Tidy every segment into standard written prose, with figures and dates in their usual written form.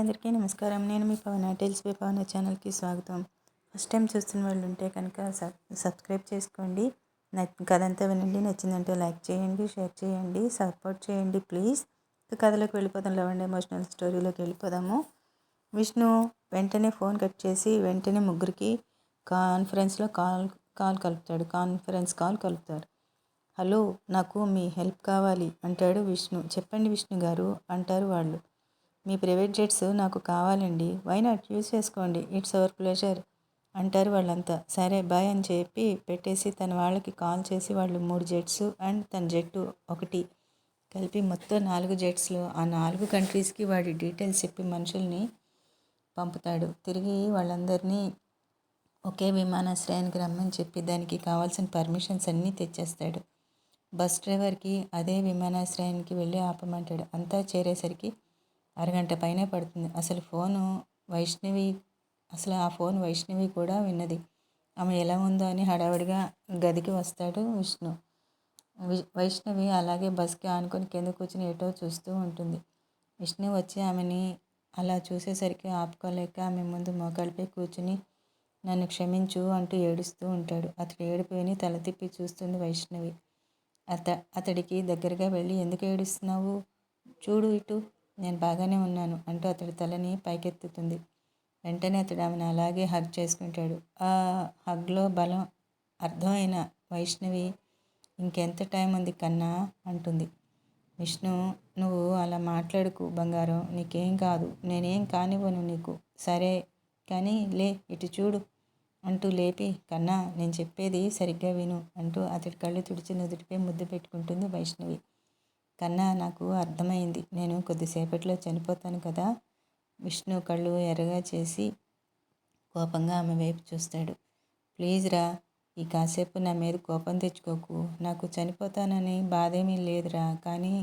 అందరికీ నమస్కారం. నేను మీ పవన. టెల్స్ బై పవన ఛానల్కి స్వాగతం. ఫస్ట్ టైం చూస్తున్న వాళ్ళు ఉంటే కనుక సబ్స్క్రైబ్ చేసుకోండి. కథ అంతా వినండి. నచ్చిందంటే లైక్ చేయండి, షేర్ చేయండి, సపోర్ట్ చేయండి ప్లీజ్. కథలోకి వెళ్ళిపోదాం. లవ్ అండ్ ఎమోషనల్ స్టోరీలోకి వెళ్ళిపోదాము. విష్ణు వెంటనే ఫోన్ కట్ చేసి వెంటనే ముగ్గురికి కాన్ఫరెన్స్ కాల్ కలుపుతాడు. హలో, నాకు మీ హెల్ప్ కావాలి అంటాడు విష్ణు. చెప్పండి విష్ణు గారు అంటారు వాళ్ళు. మీ ప్రైవేట్ జెట్స్ నాకు కావాలండి. వై నాట్, యూజ్ చేసుకోండి, ఇట్స్ అవర్ ప్లెజర్ అంటారు వాళ్ళంతా. సరే బాయ్ అని చెప్పి పెట్టేసి తన వాళ్ళకి కాల్ చేసి వాళ్ళు 3 జెట్స్ అండ్ తన జెట్టు 1 కలిపి మొత్తం 4 జెట్స్లో ఆ 4 కంట్రీస్కి వాడి డీటెయిల్స్ చెప్పి మనుషుల్ని పంపుతాడు. తిరిగి వాళ్ళందరినీ ఒకే విమానాశ్రయానికి రమ్మని చెప్పి దానికి కావాల్సిన పర్మిషన్స్ అన్నీ తెచ్చేస్తాడు. బస్ డ్రైవర్కి అదే విమానాశ్రయానికి వెళ్ళి ఆపమంటాడు. అంతా చేరేసరికి అరగంట పైనే పడుతుంది. అసలు ఆ ఫోన్ వైష్ణవి కూడా విన్నది. ఆమె ఎలా ఉందో అని హడావిడిగా గదికి వస్తాడు విష్ణు. వైష్ణవి అలాగే బస్కి ఆనుకొని కింద కూర్చుని ఏటో చూస్తూ ఉంటుంది. విష్ణు వచ్చి ఆమెని అలా చూసేసరికి ఆపుకోలేక ఆమె ముందు మోకాళ్ళపై కూర్చుని నన్ను క్షమించు అంటూ ఏడుస్తూ ఉంటాడు. అతడు ఏడుపు విని తల తిప్పి చూస్తుంది వైష్ణవి. అతడికి దగ్గరగా వెళ్ళి ఎందుకు ఏడుస్తున్నావు, చూడు ఇటు, నేను బాగానే ఉన్నాను అంటూ అతడి తలని పైకెత్తుతుంది. వెంటనే అతడు ఆమెను అలాగే హగ్ చేసుకుంటాడు. ఆ హగ్లో బలం అర్థమైన వైష్ణవి ఇంకెంత టైం ఉంది కన్నా అంటుంది. విష్ణు, నువ్వు అలా మాట్లాడుకు బంగారం, నీకేం కాదు, నేనేం కానివ్వను నీకు, సరే కానీ లే ఇటు చూడు అంటూ లేపి, కన్నా నేను చెప్పేది సరిగ్గా విను అంటూ అతడి కళ్ళు తుడిచి నుదుటిపై ముద్దు పెట్టుకుంటుంది వైష్ణవి. కన్నా, నాకు అర్థమైంది, నేను కొద్దిసేపట్లో చనిపోతాను కదా. విష్ణు కళ్ళు ఎర్రగా చేసి కోపంగా ఆమె వైపు చూస్తాడు. ప్లీజ్ రా, ఈ కాసేపు నా మీద కోపం తెచ్చుకోకు. నాకు చనిపోతానని బాధేమీ లేదురా, కానీ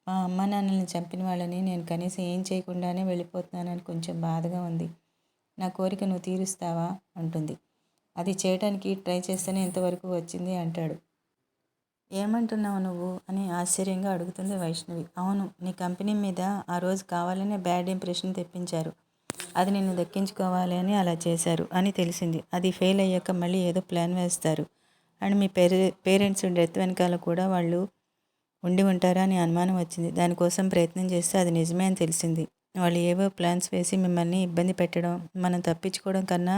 మా అమ్మ నాన్నల్ని చంపిన వాళ్ళని నేను కనీసం ఏం చేయకుండానే వెళ్ళిపోతున్నానని కొంచెం బాధగా ఉంది. నా కోరిక నువ్వు తీరుస్తావా అంటుంది. అది చేయడానికి ట్రై చేస్తేనే ఇంతవరకు వచ్చింది అంటాడు. ఏమంటున్నావు నువ్వు అని ఆశ్చర్యంగా అడుగుతుంది వైష్ణవి. అవును, నీ కంపెనీ మీద ఆ రోజు కావాలనే బ్యాడ్ ఇంప్రెషన్ తెప్పించారు. అది నిన్ను దక్కించుకోవాలి అని అలా చేశారు అని తెలిసింది. అది ఫెయిల్ అయ్యాక మళ్ళీ ఏదో ప్లాన్ వేస్తారు అండ్ మీ పేరెంట్స్ డెత్ వెనకాల కూడా వాళ్ళు ఉండి ఉంటారా అని అనుమానం వచ్చింది. దానికోసం ప్రయత్నం చేస్తే అది నిజమే అని తెలిసింది. వాళ్ళు ఏవో ప్లాన్స్ వేసి మిమ్మల్ని ఇబ్బంది పెట్టడం, మనం తప్పించుకోవడం కన్నా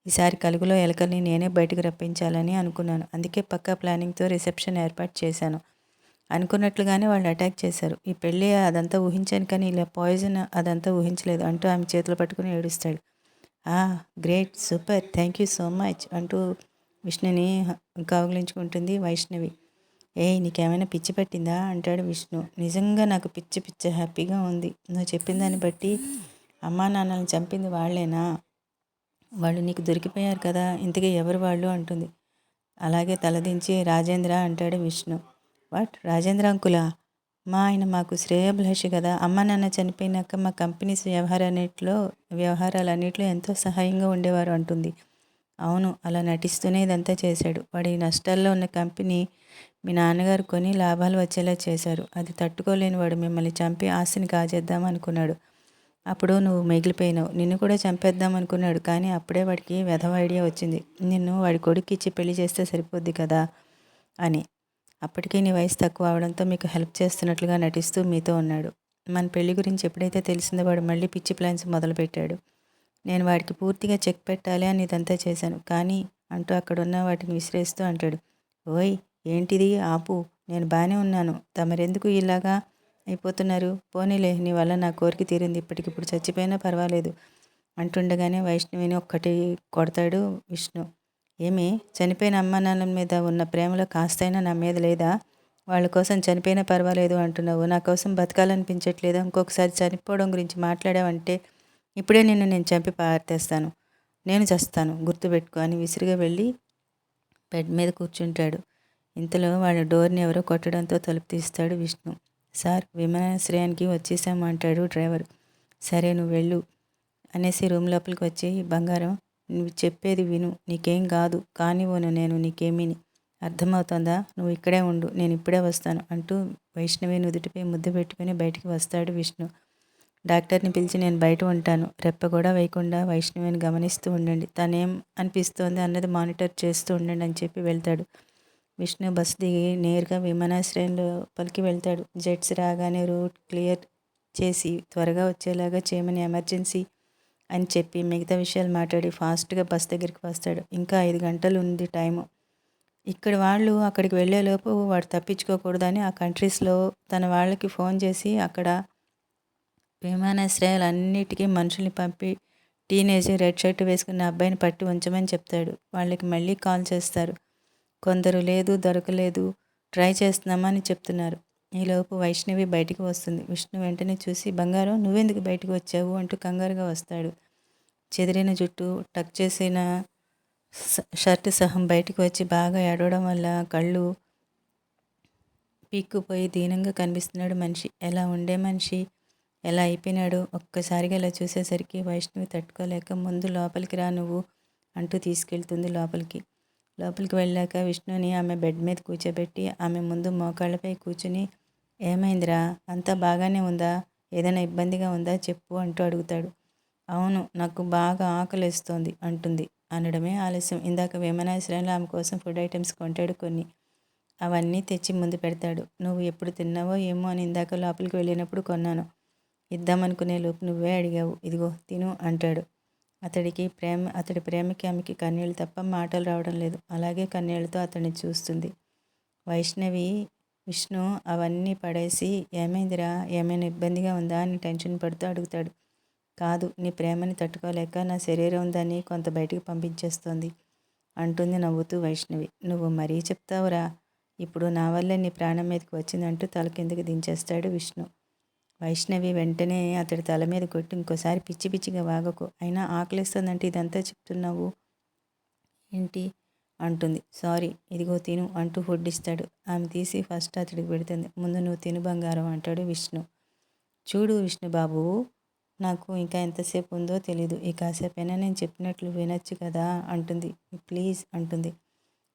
ఈసారి కలుగులో ఎలకల్ని నేనే బయటకు రప్పించాలని అనుకున్నాను. అందుకే పక్కా ప్లానింగ్తో రిసెప్షన్ ఏర్పాటు చేశాను. అనుకున్నట్లుగానే వాళ్ళు అటాక్ చేశారు. ఈ పెళ్ళి అదంతా ఊహించాను, కానీ ఇలా పాయిజన్ అదంతా ఊహించలేదు అంటూ ఆమె చేతులు పట్టుకుని ఏడుస్తాడు. Great, super, thank you so much అంటూ విష్ణుని కౌగిలించుకుంటుంది వైష్ణవి. నీకేమైనా పిచ్చి పట్టిందా అంటాడు విష్ణు. నిజంగా నాకు పిచ్చి హ్యాపీగా ఉంది. నువ్వు చెప్పిన దాన్ని బట్టి అమ్మా నాన్నల్ని చంపింది వాళ్ళేనా? వాళ్ళు నీకు దొరికిపోయారు కదా, ఇంతకీ ఎవరు వాళ్ళు అంటుంది. అలాగే తలదించి రాజేంద్ర అంటాడు విష్ణు. వాట్, రాజేంద్ర అంకులా? ఆయన మాకు శ్రేయోభిలాషి కదా. అమ్మ నాన్న చనిపోయినాక మా కంపెనీస్ వ్యవహారాలన్నింటిలో ఎంతో సహాయంగా ఉండేవారు అంటుంది. అవును, అలా నటిస్తూనే ఇదంతా చేశాడు. వాడి నష్టాల్లో ఉన్న కంపెనీ మీ నాన్నగారు కొని లాభాలు వచ్చేలా చేశారు. అది తట్టుకోలేని వాడు మిమ్మల్ని చంపి ఆస్తిని కాజేద్దాం అనుకున్నాడు. అప్పుడు నువ్వు మిగిలిపోయినావు. నిన్ను కూడా చంపేద్దాం అనుకున్నాడు, కానీ అప్పుడే వాడికి వెధవ ఐడియా వచ్చింది. నిన్ను వాడి కొడుక్కి ఇచ్చి పెళ్లి చేస్తే సరిపోద్ది కదా అని. అప్పటికే నీ వయసు తక్కువ అవడంతో మీకు హెల్ప్ చేస్తున్నట్లుగా నటిస్తూ మీతో ఉన్నాడు. మన పెళ్లి గురించి ఎప్పుడైతే తెలిసిందో వాడు మళ్ళీ పిచ్చి ప్లాన్స్ మొదలుపెట్టాడు. నేను వాడికి పూర్తిగా చెక్ పెట్టాలి అని ఇదంతా చేశాను, కానీ అంటూ అక్కడున్న వాటిని విసిరేస్తూ అంటాడు. ఓయ్, ఏంటిది, ఆపు, నేను బాగానే ఉన్నాను, తమరెందుకు ఇలాగా అయిపోతున్నారు? పోనీలే, నీ వల్ల నా కోరిక తీరింది, ఇప్పటికిప్పుడు చచ్చిపోయినా పర్వాలేదు అంటుండగానే వైష్ణవిని ఒక్కటి కొడతాడు విష్ణు. ఏమి, చనిపోయిన అమ్మ నాన్నల మీద ఉన్న ప్రేమలో కాస్తైనా నా మీద లేదా? వాళ్ళ కోసం చనిపోయినా పర్వాలేదు అంటున్నావు, నా కోసం బతకాలనిపించట్లేదా? ఇంకొకసారి చనిపోవడం గురించి మాట్లాడావంటే ఇప్పుడే నేను చంపి పారేస్తాను, నేను చస్తాను, గుర్తుపెట్టుకో అని విసిరిగా వెళ్ళి బెడ్ మీద కూర్చుంటాడు. ఇంతలో వాళ్ళ డోర్ని ఎవరో కొట్టడంతో తలుపు తీస్తాడు విష్ణు. సార్, విమానాశ్రయానికి వచ్చేసాము అంటాడు డ్రైవర్. సరే, నువ్వు వెళ్ళు అనేసి రూమ్ లోపలికి వచ్చి, బంగారం, నువ్వు చెప్పేది విను, నీకేం కాదు, కానివ్వను నేను నీకేమీని, అర్థమవుతుందా? నువ్వు ఇక్కడే ఉండు, నేను ఇప్పుడే వస్తాను అంటూ వైష్ణవి నుదుటిపై ముద్దు పెట్టుకుని బయటికి వస్తాడు విష్ణు. డాక్టర్ని పిలిచి నేను బయట ఉంటాను, రెప్ప కూడా వేయకుండా వైష్ణవిని గమనిస్తూ ఉండండి, తనేం అనిపిస్తోంది అన్నది మానిటర్ చేస్తూ ఉండండి అని చెప్పి వెళ్తాడు. విష్ణు బస్ దిగి నేరుగా విమానాశ్రయం లోపలికి వెళ్తాడు. జెట్స్ రాగానే రూట్ క్లియర్ చేసి త్వరగా వచ్చేలాగా చేయమని ఎమర్జెన్సీ అని చెప్పి మిగతా విషయాలు మాట్లాడి ఫాస్ట్గా బస్ దగ్గరికి వస్తాడు. ఇంకా 5 గంటలు ఉంది టైము. ఇక్కడ వాళ్ళు అక్కడికి వెళ్ళేలోపు వాడు తప్పించుకోకూడదని ఆ కంట్రీస్లో తన వాళ్ళకి ఫోన్ చేసి అక్కడ విమానాశ్రయాలన్నిటికీ మనుషుల్ని పంపి టీనేజ్ రెడ్ షర్ట్ వేసుకున్న అబ్బాయిని పట్టి ఉంచమని చెప్తాడు. వాళ్ళకి మళ్ళీ కాల్ చేస్తారు. కొందరు లేదు, దొరకలేదు, ట్రై చేస్తున్నామని చెప్తున్నారు. ఈలోపు వైష్ణవి బయటికి వస్తుంది. విష్ణు వెంటనే చూసి, బంగారం నువ్వెందుకు బయటికి వచ్చావు అంటూ కంగారుగా వస్తాడు. చెదిరిన జుట్టు, టక్ చేసిన షర్ట్ సహం బయటికి వచ్చి బాగా ఏడవడం వల్ల కళ్ళు పీక్కుపోయి దీనంగా కనిపిస్తున్నాడు మనిషి. ఎలా ఉండే మనిషి ఎలా అయిపోయినాడు. ఒక్కసారిగా ఇలా చూసేసరికి వైష్ణవి తట్టుకోలేక, ముందు లోపలికి రా నువ్వు అంటూ తీసుకెళ్తుంది లోపలికి. లోపలికి వెళ్ళాక విష్ణుని ఆమె బెడ్ మీద కూర్చోబెట్టి ఆమె ముందు మోకాళ్ళపై కూర్చుని, ఏమైందిరా, అంతా బాగానే ఉందా, ఏదైనా ఇబ్బందిగా ఉందా చెప్పు అంటూ అడుగుతాడు. అవును, నాకు బాగా ఆకలేస్తోంది అంటుంది. అనడమే ఆలస్యం. ఇందాక విమానాశ్రయంలో ఆమె కోసం ఫుడ్ ఐటమ్స్ కొంటాడు కొన్ని. అవన్నీ తెచ్చి ముందు పెడతాడు. నువ్వు ఎప్పుడు తిన్నావో ఏమో అని ఇందాక లోపలికి వెళ్ళినప్పుడు కొన్నాను. ఇద్దామనుకునే లోపు నువ్వే అడిగావు, ఇదిగో తిను అంటాడు. అతడి ప్రేమకి ఆమెకి కన్నీళ్ళు తప్ప మాటలు రావడం లేదు. అలాగే కన్నీళ్లతో అతన్ని చూస్తుంది వైష్ణవి. విష్ణు అవన్నీ పడేసి, ఏమైందిరా, ఏమైనా ఇబ్బందిగా ఉందా అని టెన్షన్ పడుతూ అడుగుతాడు. కాదు, నీ ప్రేమని తట్టుకోలేక నా శరీరం దాన్ని కొంత బయటికి పంపించేస్తోంది అంటుంది నవ్వుతూ వైష్ణవి. నువ్వు మరీ చెప్తావురా, ఇప్పుడు నా వల్లే నీ ప్రాణం మీదకి వచ్చిందంటూ తల కిందకి దించేస్తాడు విష్ణు. వైష్ణవి వెంటనే అతడి తల మీద కొట్టి, ఇంకోసారి పిచ్చి పిచ్చిగా వాగకు, అయినా ఆకలిస్తుందంటే ఇదంతా చెప్తున్నావు ఏంటి అంటుంది. సారీ, ఇదిగో తిను అంటూ ఫుడ్ ఇస్తాడు. ఆమె తీసి ఫస్ట్ అతడికి పెడుతుంది. ముందు నువ్వు తిను బంగారం అంటాడు విష్ణు. చూడు విష్ణుబాబు, నాకు ఇంకా ఎంతసేపు ఉందో తెలీదు, ఈ కాసేపైనా నేను చెప్పినట్లు వినొచ్చు కదా అంటుంది. ప్లీజ్ అంటుంది.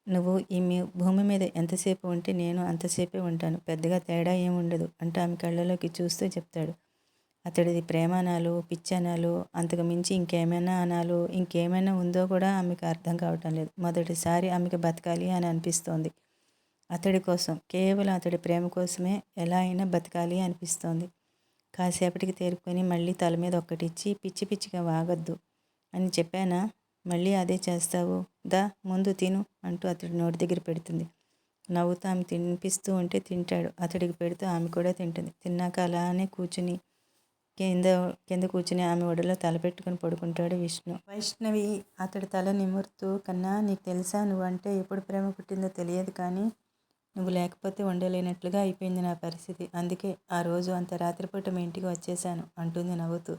నువ్వు ఈ భూమి మీద ఎంతసేపు ఉంటే నేను అంతసేపే ఉంటాను, పెద్దగా తేడా ఏముండదు అంటూ ఆమె కళ్ళలోకి చూస్తూ చెప్తాడు. అతడిది ప్రేమ అనాలు, పిచ్చి అనాలు, అంతకు మించి ఇంకేమైనా అనాలు, ఇంకేమైనా ఉందో కూడా ఆమెకు అర్థం కావటం లేదు. మొదటిసారి ఆమెకు బతకాలి అని అనిపిస్తోంది. అతడి కోసం, కేవలం అతడి ప్రేమ కోసమే ఎలా అయినా బతకాలి అనిపిస్తోంది. కాసేపటికి తేరుకొని మళ్ళీ తల మీద ఒక్కటిచ్చి, పిచ్చి పిచ్చిగా వాగొద్దు అని చెప్పానా, మళ్ళీ అదే చేస్తావు, దా ముందు తిను అంటూ అతడి నోటి దగ్గర పెడుతుంది. నవ్వుతూ ఆమె తినిపిస్తూ ఉంటే తింటాడు. అతడికి పెడుతూ ఆమె కూడా తింటుంది. తిన్నాక అలానే కింద కూర్చుని ఆమె ఒడిలో తలపెట్టుకుని పడుకుంటాడు విష్ణు. వైష్ణవి అతడి తల నిమురుతూ, కన్నా నీకు తెలుసా, నువ్వంటే ఎప్పుడు ప్రేమ పుట్టిందో తెలియదు, కానీ నువ్వు లేకపోతే ఉండలేనట్లుగా అయిపోయింది నా పరిస్థితి. అందుకే ఆ రోజు అంత రాత్రిపూట మీ ఇంటికి వచ్చేసాను అంటుంది నవ్వుతూ.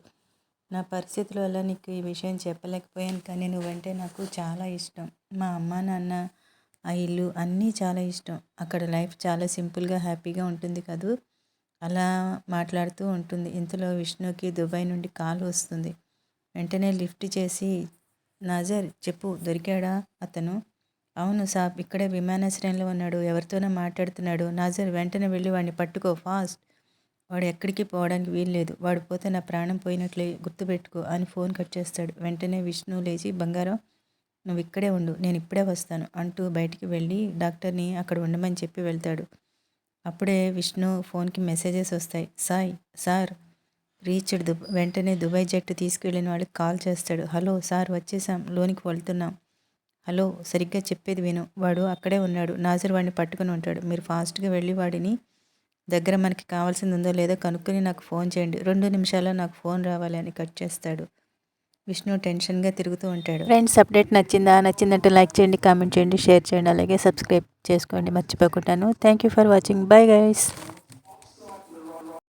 నా పరిస్థితుల వల్ల నీకు ఈ విషయం చెప్పలేకపోయాను, కానీ నువ్వంటే నాకు చాలా ఇష్టం. మా అమ్మ నాన్న, ఆ ఇల్లు అన్నీ చాలా ఇష్టం. అక్కడ లైఫ్ చాలా సింపుల్గా హ్యాపీగా ఉంటుంది కదూ. అలా మాట్లాడుతూ ఉంటుంది. ఇంతలో విష్ణుకి దుబాయ్ నుండి కాల్ వస్తుంది. వెంటనే లిఫ్ట్ చేసి, నాజర్ చెప్పు, దొరికాడా అతను? అవును సాబ్, ఇక్కడే విమానాశ్రయంలో ఉన్నాడు, ఎవరితోనో మాట్లాడుతున్నాడు. నాజర్ వెంటనే వెళ్ళి వాడిని పట్టుకో, ఫాస్ట్. వాడు ఎక్కడికి పోవడానికి వీల్లేదు, వాడు పోతే నా ప్రాణం పోయినట్లే, గుర్తుపెట్టుకో అని ఫోన్ కట్ చేస్తాడు. వెంటనే విష్ణు లేచి, బంగారం నువ్వు ఇక్కడే ఉండు, నేను ఇప్పుడే వస్తాను అంటూ బయటికి వెళ్ళి డాక్టర్ని అక్కడ ఉండమని చెప్పి వెళ్తాడు. అప్పుడే విష్ణు ఫోన్కి మెసేజెస్ వస్తాయి. సార్ రీచ్డ్ వెంటనే దుబాయ్ జట్టు తీసుకువెళ్ళిన వాళ్ళకి కాల్ చేస్తాడు. హలో సార్, వచ్చేసాం, లోనికి వెళ్తున్నాం. హలో, సరిగ్గా చెప్పేది విను, వాడు అక్కడే ఉన్నాడు, నాజర్ వాడిని పట్టుకుని ఉంటాడు. మీరు ఫాస్ట్గా వెళ్ళి వాడిని దగ్గర మనకి కావాల్సింది ఉందో లేదో కనుక్కొని నాకు ఫోన్ చేయండి, 2 నిమిషాల్లో నాకు ఫోన్ రావాలి అని కట్ చేస్తాడు. విష్ణు టెన్షన్గా తిరుగుతూ ఉంటాడు. ఫ్రెండ్స్, అప్డేట్ నచ్చిందంటే లైక్ చేయండి, కామెంట్ చేయండి, షేర్ చేయండి, అలాగే సబ్స్క్రైబ్ చేసుకోండి మర్చిపోకుండాను. Thank you for watching. Bye guys.